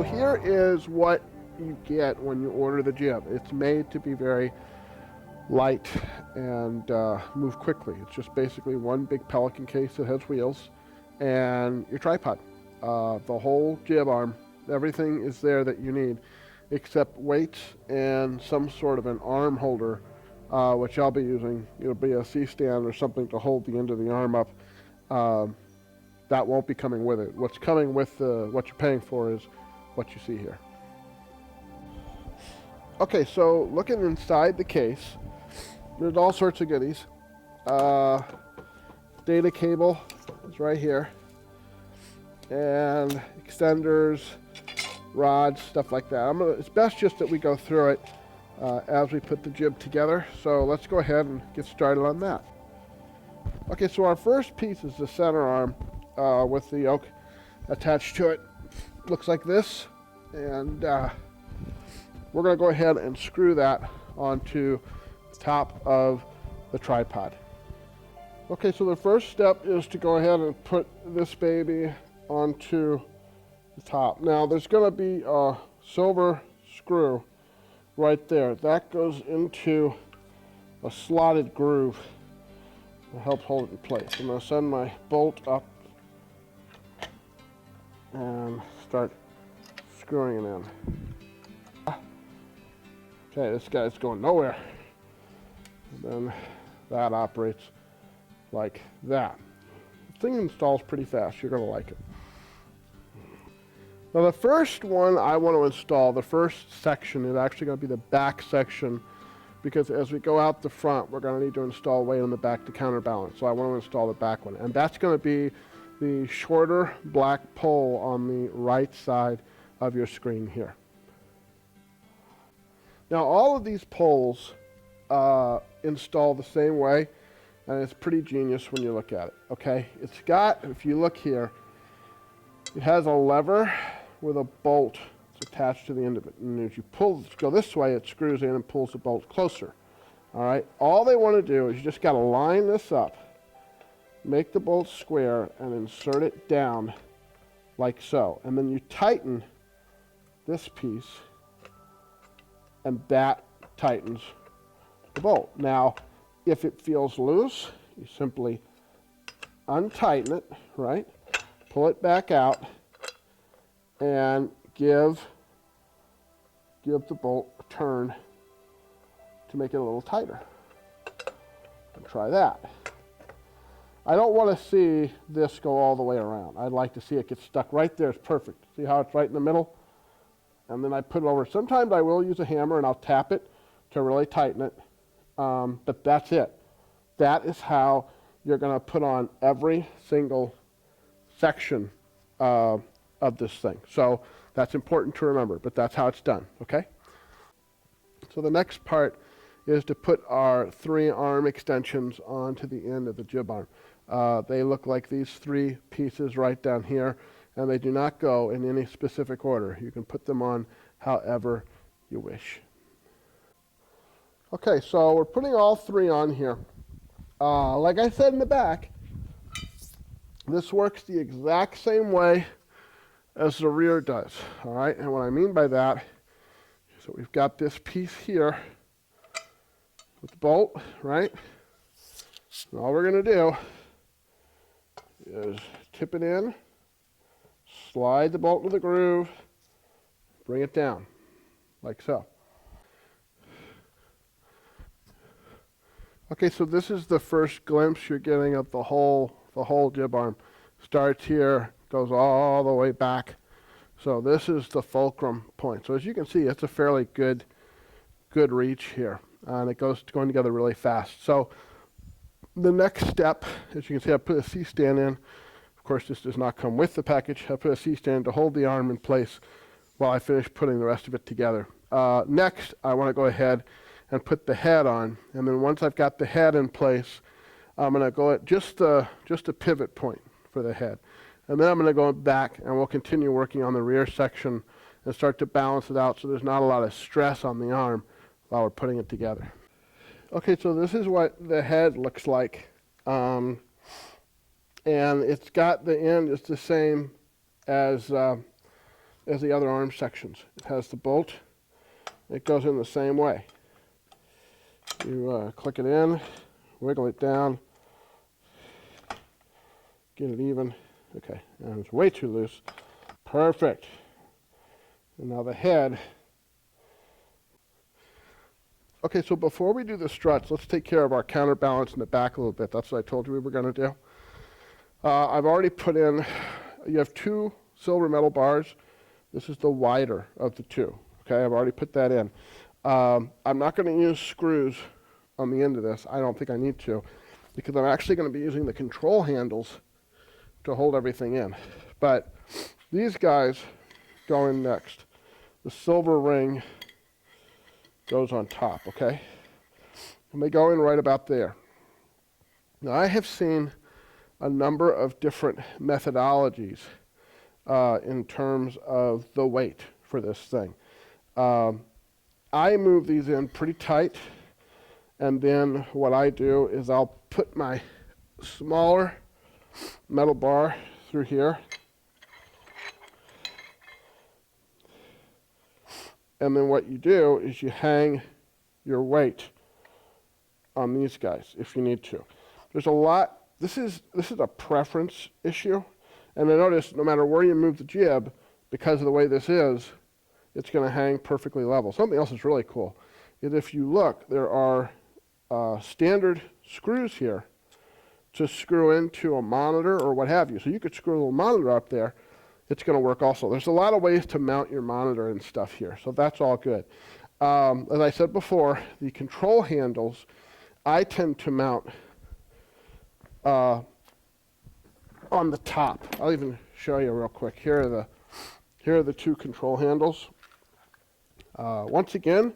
so here is what you get when you order the jib. It's made to be very light and move quickly. It's just basically one big Pelican case that has wheels and your tripod. The whole jib arm, everything is there that you need except weights and some sort of an arm holder, which I'll be using. It'll be a C-stand or something to hold the end of the arm up. That won't be coming with it. What's coming with what you're paying for is what you see here. Okay, so looking inside the case, there's all sorts of goodies. Data cable is right here, and extenders, rods, stuff like that. It's best just that we go through it as we put the jib together. So let's go ahead and get started on that. Okay, so our first piece is the center arm with the yoke attached to it. Looks like this, and we're going to go ahead and screw that onto the top of the tripod. Okay, so the first step is to go ahead and put this baby onto the top. Now there's going to be a silver screw right there. That goes into a slotted groove to help hold it in place. I'm going to send my bolt up and start screwing it in. Okay, this guy's going nowhere. And then that operates like that. The thing installs pretty fast. You're going to like it. Now the first one I want to install, the first section, is actually going to be the back section, because as we go out the front, we're going to need to install weight on the back to counterbalance. So I want to install the back one. And that's going to be the shorter black pole on the right side of your screen here. Now all of these poles install the same way, and it's pretty genius when you look at it, okay? It's got, if you look here, it has a lever with a bolt that's attached to the end of it. And as you go this way, it screws in and pulls the bolt closer, all right? All they want to do is you just got to line this up, make the bolt square, and insert it down like so. And then you tighten this piece, and that tightens the bolt. Now, if it feels loose, you simply untighten it, right? Pull it back out and give the bolt a turn to make it a little tighter. And try that. I don't want to see this go all the way around. I'd like to see it get stuck right there. It's perfect. See how it's right in the middle? And then I put it over. Sometimes I will use a hammer and I'll tap it to really tighten it. But that's it. That is how you're going to put on every single section of this thing. So that's important to remember, but that's how it's done, okay? So the next part is to put our 3 arm extensions onto the end of the jib arm. They look like these 3 pieces right down here, and they do not go in any specific order. You can put them on however you wish. Okay, so we're putting all 3 on here. Like I said in the back, this works the exact same way as the rear does, all right? And what I mean by that is that we've got this piece here with the bolt, right? And all we're going to do is tip it in, slide the bolt into the groove, bring it down, like so. Okay, so this is the first glimpse you're getting of the whole jib arm. Starts here, goes all the way back. So this is the fulcrum point. So as you can see, it's a fairly good reach here, and it going together really fast. So the next step, as you can see, I put a C-stand in. Of course, this does not come with the package. I put a C-stand to hold the arm in place while I finish putting the rest of it together. Next, I want to go ahead and put the head on, and then once I've got the head in place, I'm going to go at just a pivot point for the head. And then I'm going to go back and we'll continue working on the rear section and start to balance it out so there's not a lot of stress on the arm while we're putting it together. Okay, so this is what the head looks like. And it's got the end, it's the same as as the other arm sections. It has the bolt. It goes in the same way. You click it in, wiggle it down, get it even. Okay, and it's way too loose. Perfect. And now the head. Okay, so before we do the struts, let's take care of our counterbalance in the back a little bit. That's what I told you we were going to do. I've already put in, you have 2 silver metal bars. This is the wider of the 2. Okay, I've already put that in. I'm not going to use screws on the end of this. I don't think I need to, because I'm actually going to be using the control handles to hold everything in. But these guys go in next. The silver ring goes on top, okay? And they go in right about there. Now, I have seen a number of different methodologies in terms of the weight for this thing. I move these in pretty tight, and then what I do is I'll put my smaller metal bar through here, and then what you do is you hang your weight on these guys if you need to. There's a lot. This is a preference issue, and I notice no matter where you move the jib, because of the way this is, it's going to hang perfectly level. Something else that's really cool is if you look, there are standard screws here to screw into a monitor or what have you. So you could screw a little monitor up there. It's going to work also. There's a lot of ways to mount your monitor and stuff here, so that's all good. As I said before, the control handles, I tend to mount on the top. I'll even show you real quick. Here are the 2 control handles. Once again,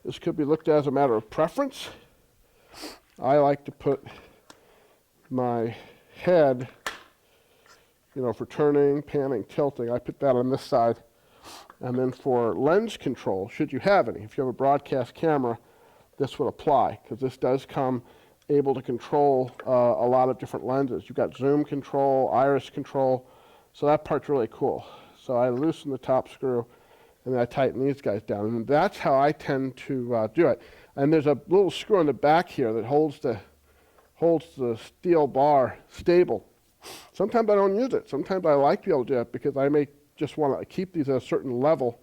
this could be looked at as a matter of preference. I like to put my head, for turning, panning, tilting, I put that on this side. And then for lens control, should you have any, if you have a broadcast camera, this would apply, because this does come able to control a lot of different lenses. You've got zoom control, iris control, so that part's really cool. So I loosen the top screw, and then I tighten these guys down, and that's how I tend to do it. And there's a little screw in the back here that holds the steel bar stable. Sometimes I don't use it. Sometimes I like to be able to do it because I may just want to keep these at a certain level.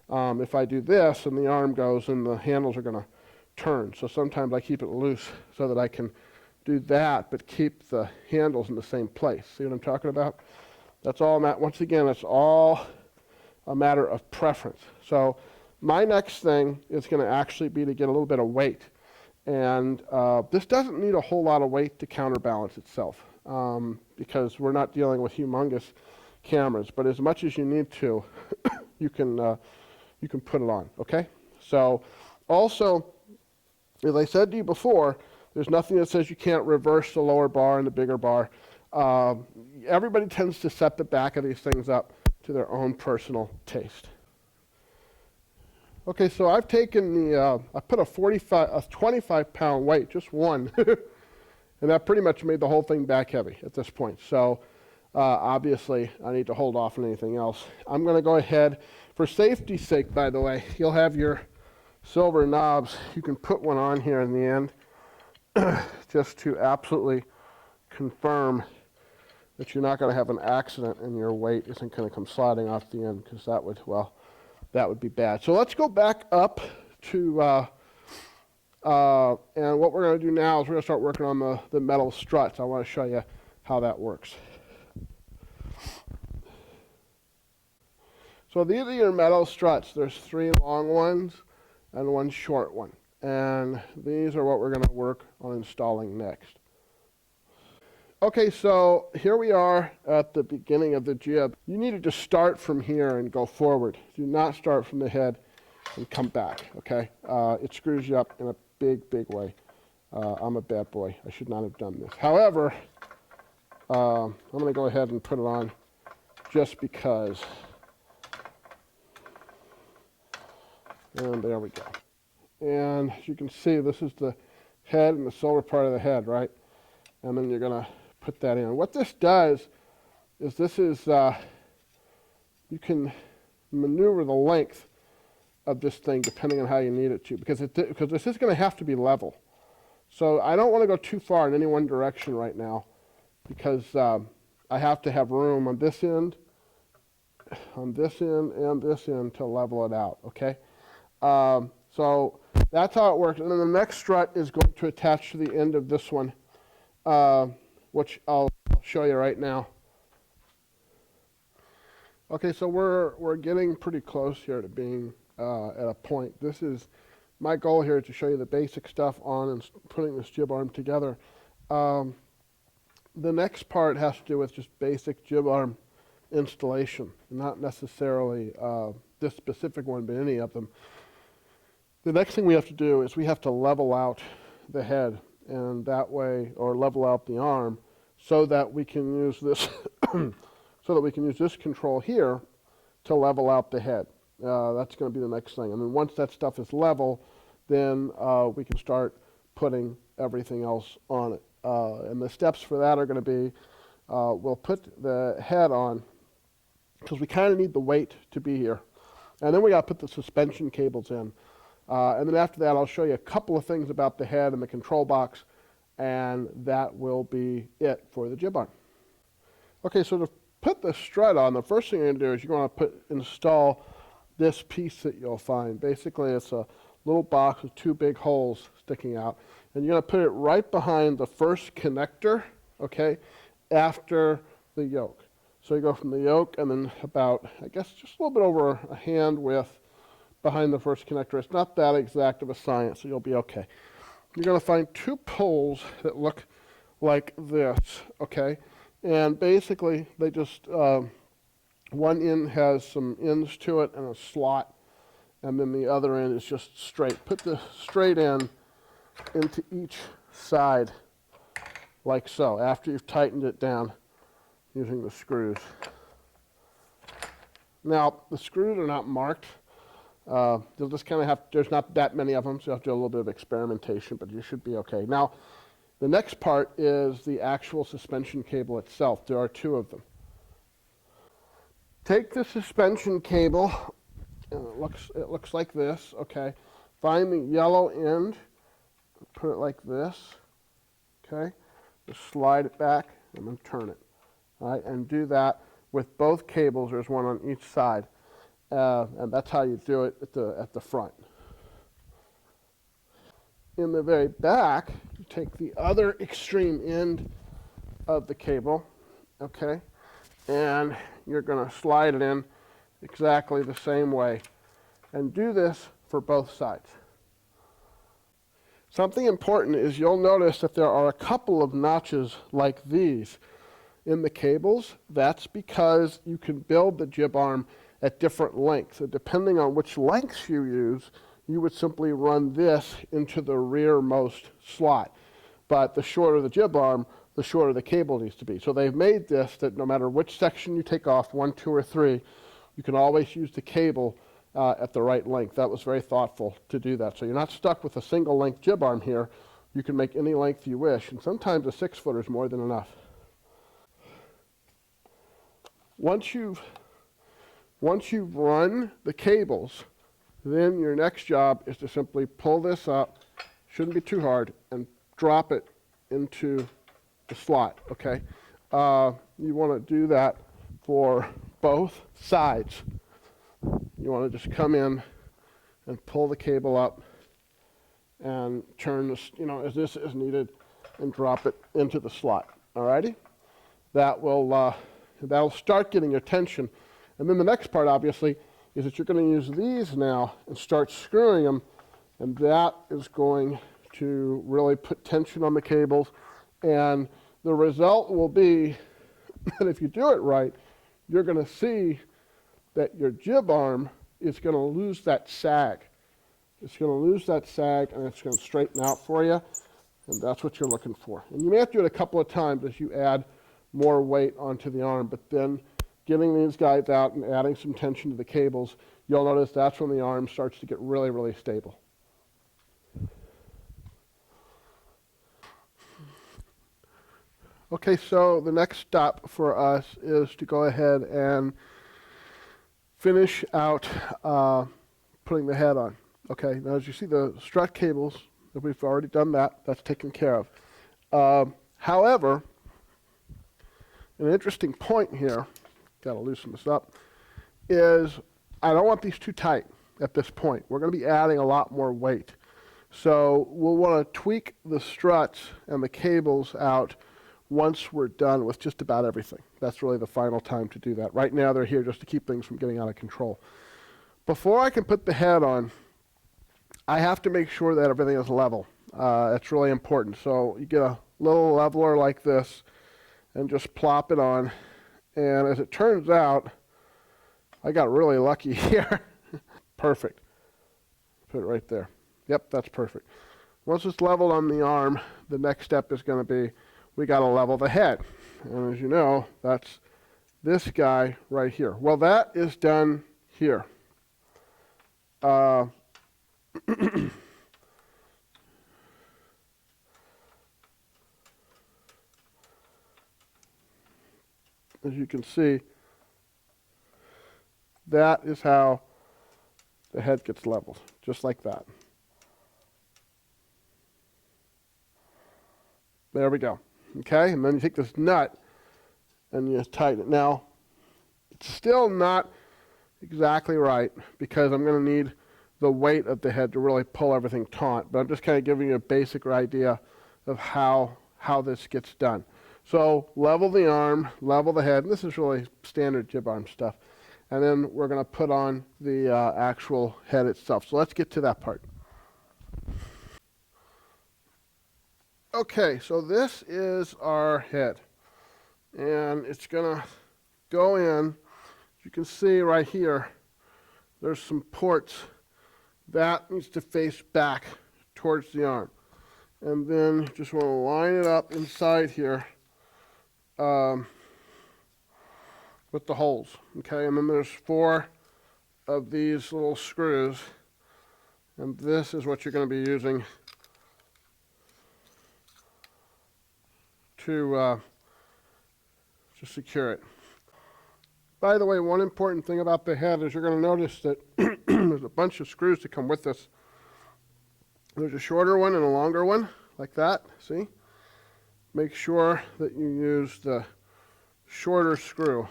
If I do this and the arm goes and the handles are going to turn. So sometimes I keep it loose so that I can do that but keep the handles in the same place. See what I'm talking about? That's all, once again, it's all a matter of preference. So my next thing is going to actually be to get a little bit of weight. And this doesn't need a whole lot of weight to counterbalance itself because we're not dealing with humongous cameras. But as much as you need to, you can put it on, okay? So also, as I said to you before, there's nothing that says you can't reverse the lower bar and the bigger bar. Everybody tends to set the back of these things up to their own personal taste. Okay, so I've taken I put a 25-pound weight, just one, and that pretty much made the whole thing back heavy at this point. So obviously, I need to hold off on anything else. I'm going to go ahead, for safety's sake, by the way, you'll have your silver knobs. You can put one on here in the end, just to absolutely confirm that you're not going to have an accident and your weight isn't going to come sliding off the end, because that would be bad. So let's go back up to, and what we're going to do now is we're going to start working on the metal struts. I want to show you how that works. So these are your metal struts. There's 3 long ones and 1 short one. And these are what we're going to work on installing next. Okay, so here we are at the beginning of the jib. You need to just start from here and go forward. Do not start from the head and come back, okay? It screws you up in a big, big way. I'm a bad boy. I should not have done this. However, I'm going to go ahead and put it on just because. And there we go. And as you can see, this is the head and the silver part of the head, right? And then you're going to put that in. What this does is you can maneuver the length of this thing depending on how you need it to, because this is going to have to be level. So I don't want to go too far in any one direction right now, because I have to have room on this end, and this end to level it out, okay? So that's how it works. And then the next strut is going to attach to the end of this one, which I'll show you right now. Okay, so we're getting pretty close here to being at a point. This is my goal here, to show you the basic stuff on and putting this jib arm together. The next part has to do with just basic jib arm installation, not necessarily this specific one, but any of them. The next thing we have to do is we have to level out the head, and that way, or level out the arm, so that we can use this so that we can use this control here to level out the head. That's going to be the next thing. And then once that stuff is level, then we can start putting everything else on it. And the steps for that are going to be, we'll put the head on, because we kind of need the weight to be here. And then we got to put the suspension cables in. And then after that, I'll show you a couple of things about the head and the control box, and that will be it for the jib arm. Okay, so to put the strut on, the first thing you're going to do is you're going to install this piece that you'll find. Basically, it's a little box with two big holes sticking out, and you're going to put it right behind the first connector, okay, after the yoke. So you go from the yoke and then about, I guess, just a little bit over a hand width behind the first connector. It's not that exact of a science, so you'll be okay. You're going to find two poles that look like this, okay? And basically, they just, one end has some ends to it and a slot, and then the other end is just straight. Put the straight end into each side, like so, after you've tightened it down using the screws. Now, the screws are not marked. You'll just kind of have, there's not that many of them, so you have to do a little bit of experimentation, but you should be okay. Now, the next part is the actual suspension cable itself. There are two of them. Take the suspension cable, and it looks like this, okay? Find the yellow end, put it like this, okay? Just slide it back and then turn it, all right? And do that with both cables. There's one on each side. And that's how you do it at the front. In the very back, you take the other extreme end of the cable, okay, and you're going to slide it in exactly the same way, and do this for both sides. Something important is you'll notice that there are a couple of notches like these in the cables. That's because you can build the jib arm at different lengths. So depending on which lengths you use, you would simply run this into the rearmost slot. But the shorter the jib arm, the shorter the cable needs to be. So they've made this that no matter which section you take off, 1, 2, or 3, you can always use the cable at the right length. That was very thoughtful to do that. So you're not stuck with a single length jib arm here. You can make any length you wish, and sometimes a 6-footer is more than enough. Once you've run the cables, then your next job is to simply pull this up, shouldn't be too hard, and drop it into the slot, okay? You want to do that for both sides. You want to just come in and pull the cable up and turn this, as this is needed, and drop it into the slot, alrighty? That'll start getting your tension. And then the next part, obviously, is that you're going to use these now and start screwing them, and that is going to really put tension on the cables. And the result will be that if you do it right, you're going to see that your jib arm is going to lose that sag. It's going to lose that sag, and it's going to straighten out for you, and that's what you're looking for. And you may have to do it a couple of times as you add more weight onto the arm, but then getting these guys out and adding some tension to the cables, you'll notice that's when the arm starts to get really, really stable. Okay, so the next step for us is to go ahead and finish out putting the head on. Okay, now as you see the strut cables, we've already done that. That's taken care of. However, an interesting point here, got to loosen this up, is I don't want these too tight at this point. We're going to be adding a lot more weight. So we'll want to tweak the struts and the cables out once we're done with just about everything. That's really the final time to do that. Right now they're here just to keep things from getting out of control. Before I can put the head on, I have to make sure that everything is level. That's really important. So you get a little leveler like this and just plop it on. And as it turns out, I got really lucky here. Perfect. Put it right there. Yep, that's perfect. Once it's leveled on the arm, the next step is going to be we got to level the head. And as you know, that's this guy right here. Well, that is done here. As you can see, that is how the head gets leveled, just like that. There we go. Okay, and then you take this nut and you tighten it. Now, it's still not exactly right because I'm going to need the weight of the head to really pull everything taut, but I'm just kind of giving you a basic idea of how this gets done. So level the arm, level the head, and this is really standard jib arm stuff. And then we're going to put on the actual head itself. So let's get to that part. Okay, so this is our head. And it's going to go in. You can see right here, there's some ports. That needs to face back towards the arm. And then you just want to line it up inside here with the holes. Okay, and then there's 4 of these little screws. And this is what you're going to be using to secure it. By the way, one important thing about the head is you're going to notice that there's a bunch of screws that come with this. There's a shorter one and a longer one, like that, see? Make sure that you use the shorter screw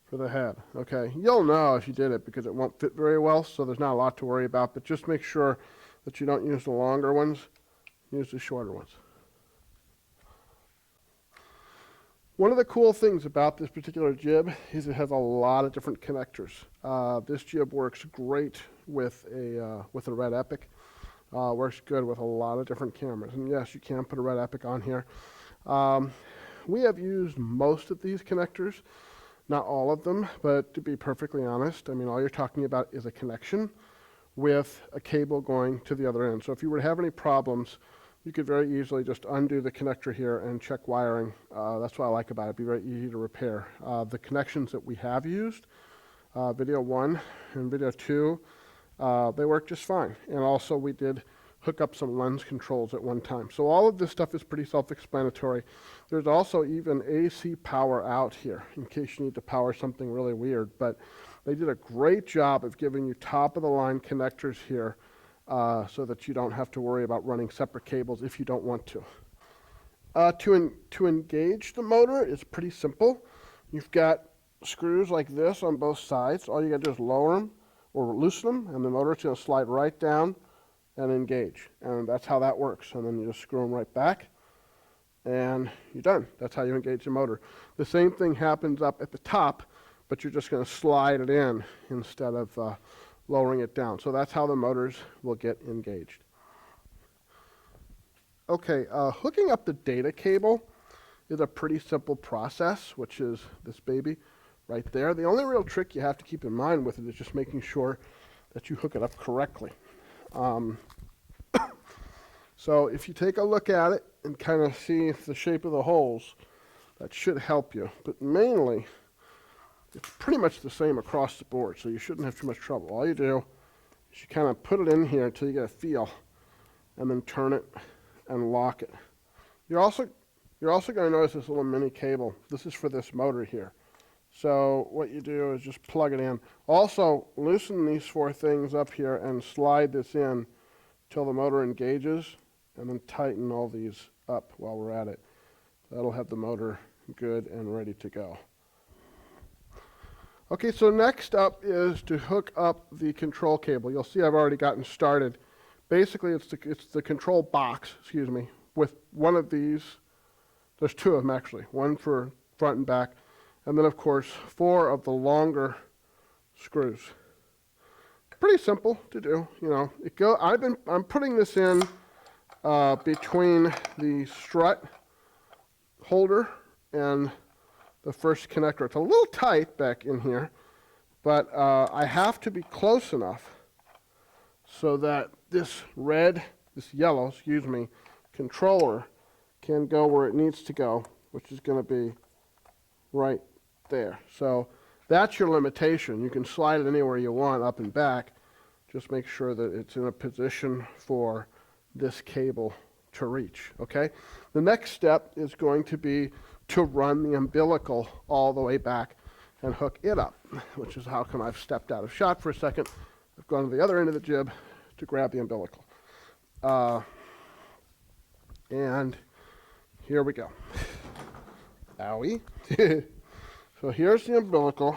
for the head, okay? You'll know if you did it because it won't fit very well, so there's not a lot to worry about, but just make sure that you don't use the longer ones, use the shorter ones. One of the cool things about this particular jib is it has a lot of different connectors. This jib works great with a Red Epic. Works good with a lot of different cameras. And yes, you can put a Red Epic on here. We have used most of these connectors, not all of them, but to be perfectly honest, I mean, all you're talking about is a connection with a cable going to the other end. So if you were to have any problems, you could very easily just undo the connector here and check wiring. That's what I like about it. It'd be very easy to repair. The connections that we have used, video 1 and video 2, they work just fine. And also we did hook up some lens controls at one time. So all of this stuff is pretty self-explanatory. There's also even AC power out here in case you need to power something really weird. But they did a great job of giving you top-of-the-line connectors here so that you don't have to worry about running separate cables if you don't want to. To engage the motor is pretty simple. You've got screws like this on both sides. All you got to do is lower them or loosen them, and the motor is going to slide right down and engage. And that's how that works. And then you just screw them right back, and you're done. That's how you engage the motor. The same thing happens up at the top, but you're just going to slide it in instead of lowering it down. So that's how the motors will get engaged. Okay, hooking up the data cable is a pretty simple process, which is this baby right there. The only real trick you have to keep in mind with it is just making sure that you hook it up correctly. So if you take a look at it and kind of see the shape of the holes, that should help you. But mainly, it's pretty much the same across the board, so you shouldn't have too much trouble. All you do is you kind of put it in here until you get a feel, and then turn it and lock it. You're also going to notice this little mini cable. This is for this motor here. So what you do is just plug it in. Also, loosen these 4 things up here and slide this in till the motor engages, and then tighten all these up while we're at it. That'll have the motor good and ready to go. Okay, so next up is to hook up the control cable. You'll see I've already gotten started. Basically, it's the control box, excuse me, with one of these. There's 2 of them actually, one for front and back, and then of course 4 of the longer screws. Pretty simple to do, you know. I'm putting this in between the strut holder and the first connector. It's a little tight back in here, but I have to be close enough so that this yellow, excuse me, controller can go where it needs to go, which is going to be right there. So that's your limitation. You can slide it anywhere you want, up and back. Just make sure that it's in a position for this cable to reach, okay? The next step is going to be to run the umbilical all the way back and hook it up, which is how come I've stepped out of shot for a second. I've gone to the other end of the jib to grab the umbilical. And here we go. Owie. So here's the umbilical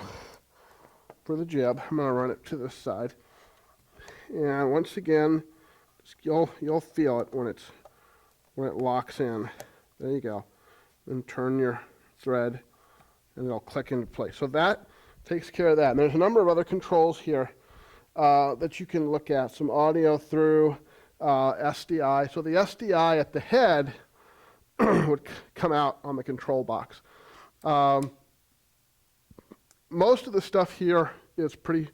for the jib. I'm going to run it to this side. And once again, you'll feel it when it locks in. There you go. Then turn your thread and it'll click into place. So that takes care of that. And there's a number of other controls here that you can look at. Some audio through SDI. So the SDI at the head would come out on the control box. Most of the stuff here is pretty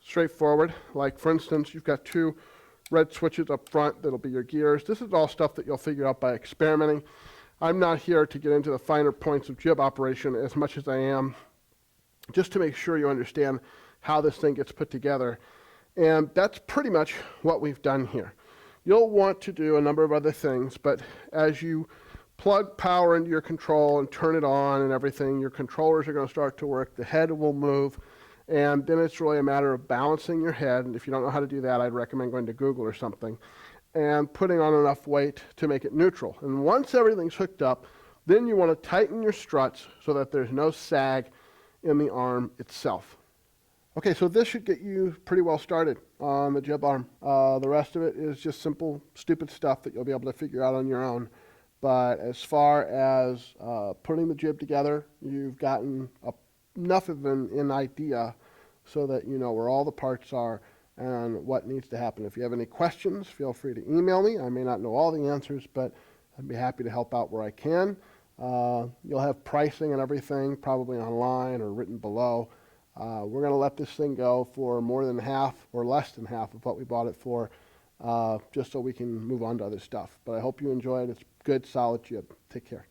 straightforward. Like for instance, you've got 2 red switches up front that'll be your gears. This is all stuff that you'll figure out by experimenting. I'm not here to get into the finer points of jib operation as much as I am just to make sure you understand how this thing gets put together. And that's pretty much what we've done here. You'll want to do a number of other things, but as you plug power into your control and turn it on and everything, your controllers are going to start to work, the head will move, and then it's really a matter of balancing your head. And if you don't know how to do that, I'd recommend going to Google or something, and putting on enough weight to make it neutral. And once everything's hooked up, then you want to tighten your struts so that there's no sag in the arm itself. Okay, so this should get you pretty well started on the jib arm. The rest of it is just simple, stupid stuff that you'll be able to figure out on your own. But as far as putting the jib together, you've gotten enough of an idea so that you know where all the parts are and what needs to happen. If you have any questions, feel free to email me. I may not know all the answers, but I'd be happy to help out where I can. You'll have pricing and everything probably online or written below. We're going to let this thing go for more than half or less than half of what we bought it for, just so we can move on to other stuff. But I hope you enjoy it. It's good, solid jib. Take care.